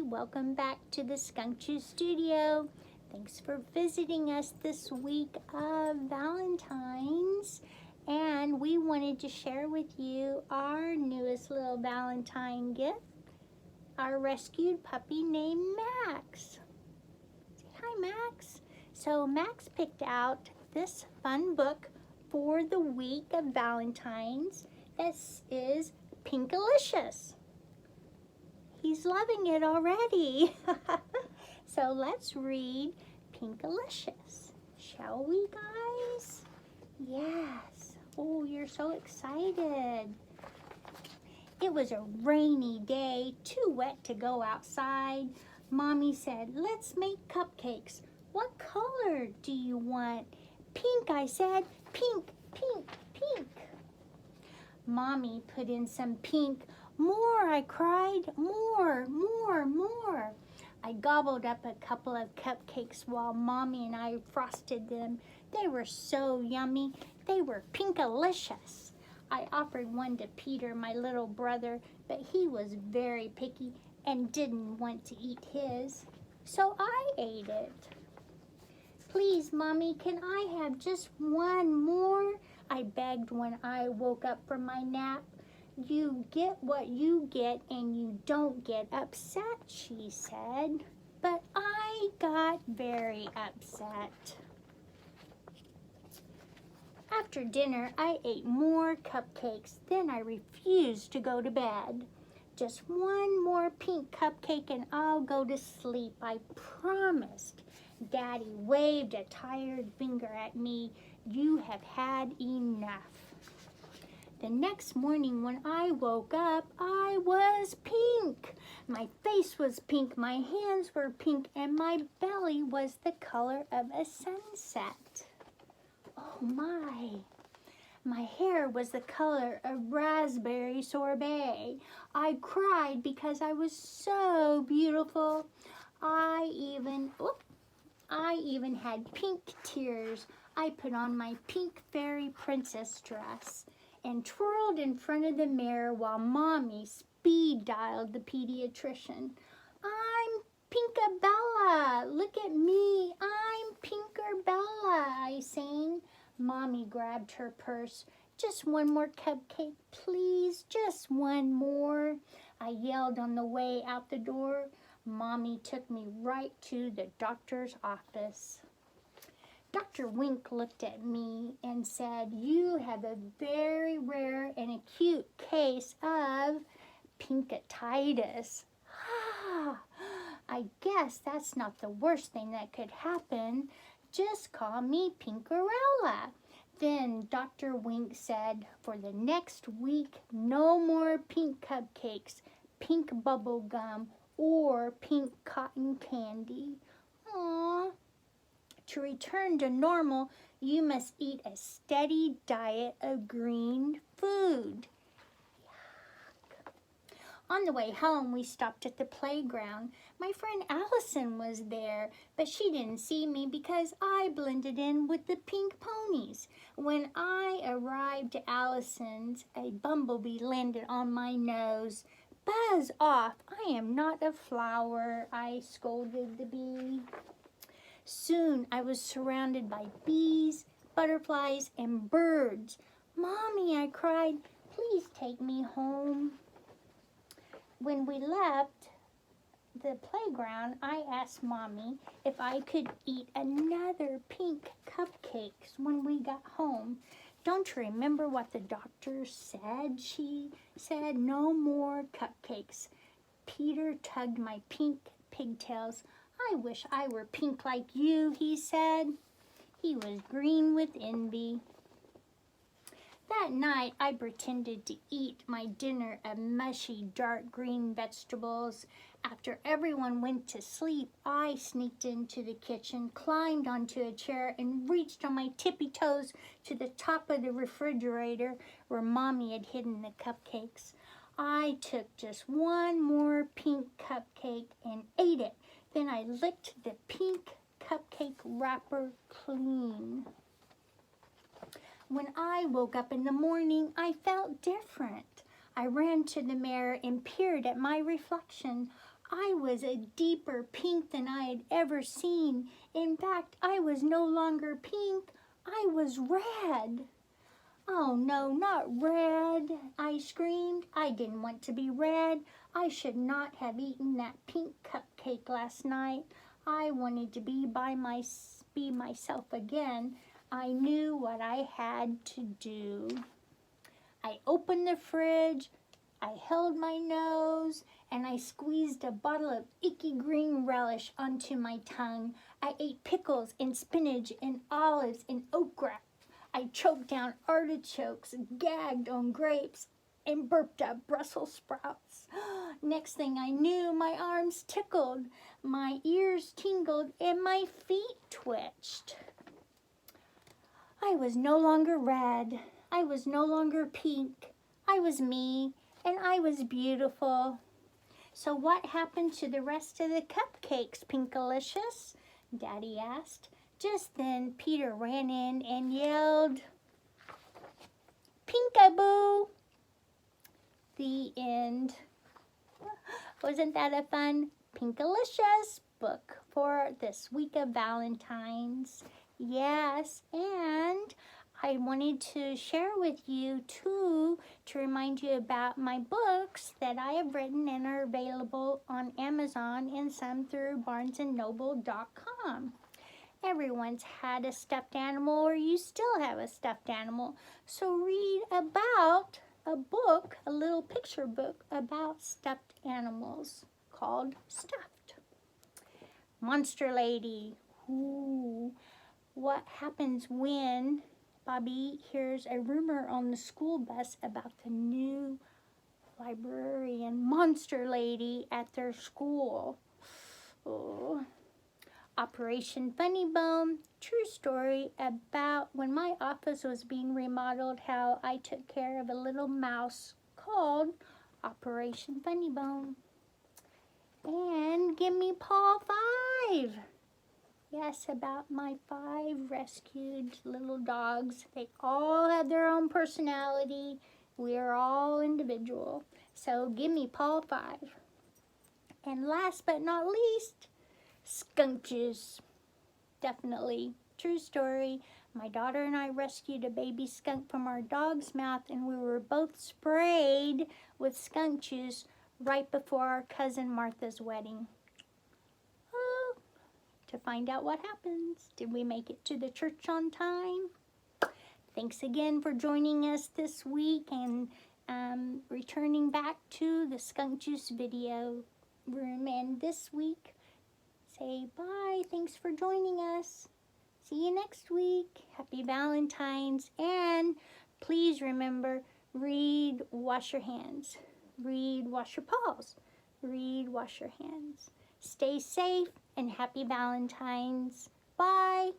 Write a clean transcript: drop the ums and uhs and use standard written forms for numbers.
Welcome back to the Scrumptious Studio. Thanks for visiting us this week of Valentine's. And we wanted to share with you our newest little Valentine gift, our rescued puppy named Max. Say hi, Max. So Max picked out this fun book for the week of Valentine's. This is Pinkalicious. He's loving it already. So let's read Pinkalicious. Shall we, guys? Yes. Oh, you're so excited. It was a rainy day, too wet to go outside. Mommy said, let's make cupcakes. What color do you want? Pink, I said. Pink, pink, pink. Mommy put in some pink. More, I cried. More, more, more. I gobbled up a couple of cupcakes while Mommy and I frosted them. They were so yummy. They were Pinkalicious. I offered one to Peter, my little brother, but he was very picky and didn't want to eat his. So I ate it. Please, Mommy, can I have just one more? I begged when I woke up from my nap. You get what you get and you don't get upset, she said. But I got very upset. After dinner, I ate more cupcakes. Then I refused to go to bed. Just one more pink cupcake and I'll go to sleep, I promised. Daddy waved a tired finger at me. You have had enough. The next morning when I woke up, I was pink. My face was pink, my hands were pink, and my belly was the color of a sunset. Oh my. My hair was the color of raspberry sorbet. I cried because I was so beautiful. I even had pink tears. I put on my pink fairy princess dress and twirled in front of the mirror while Mommy speed dialed the pediatrician. I'm Pinkabella. Look at me. I'm Pinkerbella, I sang. Mommy grabbed her purse. Just one more cupcake, please. Just one more. I yelled on the way out the door. Mommy took me right to the doctor's office. Dr. Wink looked at me and said, you have a very rare and acute case of pinkatitis. I guess that's not the worst thing that could happen. Just call me Pinkerella. Then Dr. Wink said, for the next week, no more pink cupcakes, pink bubble gum, or pink cotton candy. Aww. To return to normal, you must eat a steady diet of green food. Yuck. On the way home, we stopped at the playground. My friend Allison was there, but she didn't see me because I blended in with the pink ponies. When I arrived to Allison's, a bumblebee landed on my nose. Buzz off! I am not a flower, I scolded the bee. Soon I was surrounded by bees, butterflies, and birds. Mommy, I cried, please take me home. When we left the playground, I asked Mommy if I could eat another pink cupcakes when we got home. Don't you remember what the doctor said? She said, no more cupcakes. Peter tugged my pink pigtails. I wish I were pink like you, he said. He was green with envy. That night, I pretended to eat my dinner of mushy, dark green vegetables. After everyone went to sleep, I sneaked into the kitchen, climbed onto a chair, and reached on my tippy toes to the top of the refrigerator where Mommy had hidden the cupcakes. I took just one more pink cupcake and ate it. Then I licked the pink cupcake wrapper clean. When I woke up in the morning, I felt different. I ran to the mirror and peered at my reflection. I was a deeper pink than I had ever seen. In fact, I was no longer pink. I was red. Oh no, not red, I screamed. I didn't want to be red. I should not have eaten that pink cupcake last night. I wanted to be myself again. I knew what I had to do. I opened the fridge, I held my nose, and I squeezed a bottle of icky green relish onto my tongue. I ate pickles and spinach and olives and okra. I choked down artichokes, gagged on grapes, and burped up Brussels sprouts. Next thing I knew, my arms tickled, my ears tingled, and my feet twitched. I was no longer red. I was no longer pink. I was me, and I was beautiful. So what happened to the rest of the cupcakes, Pinkalicious? Daddy asked. Just then, Peter ran in and yelled, "Pinkaboo!" The end. Wasn't that a fun Pinkalicious book for this week of Valentine's? Yes, and I wanted to share with you too, to remind you about my books that I have written and are available on Amazon and some through barnesandnoble.com. Everyone's had a stuffed animal, or you still have a stuffed animal. So read about a book, a little picture book about stuffed animals called Stuffed. Monster Lady. Ooh. What happens when Bobby hears a rumor on the school bus about the new librarian Monster Lady at their school? Oh. Operation Funny Bone, true story about when my office was being remodeled, how I took care of a little mouse called Operation Funny Bone. And give me Paw 5. Yes, about my 5 rescued little dogs. They all have their own personality. We are all individual. So give me Paw 5. And last but not least, skunk juice. Definitely. True story. My daughter and I rescued a baby skunk from our dog's mouth, and we were both sprayed with skunk juice right before our cousin Martha's wedding. Oh, to find out what happens. Did we make it to the church on time? Thanks again for joining us this week and returning back to the skunk juice video room. And this week, say bye. Thanks for joining us. See you next week. Happy Valentine's. And please remember, read, wash your hands. Read, wash your paws. Read, wash your hands. Stay safe and happy Valentine's. Bye.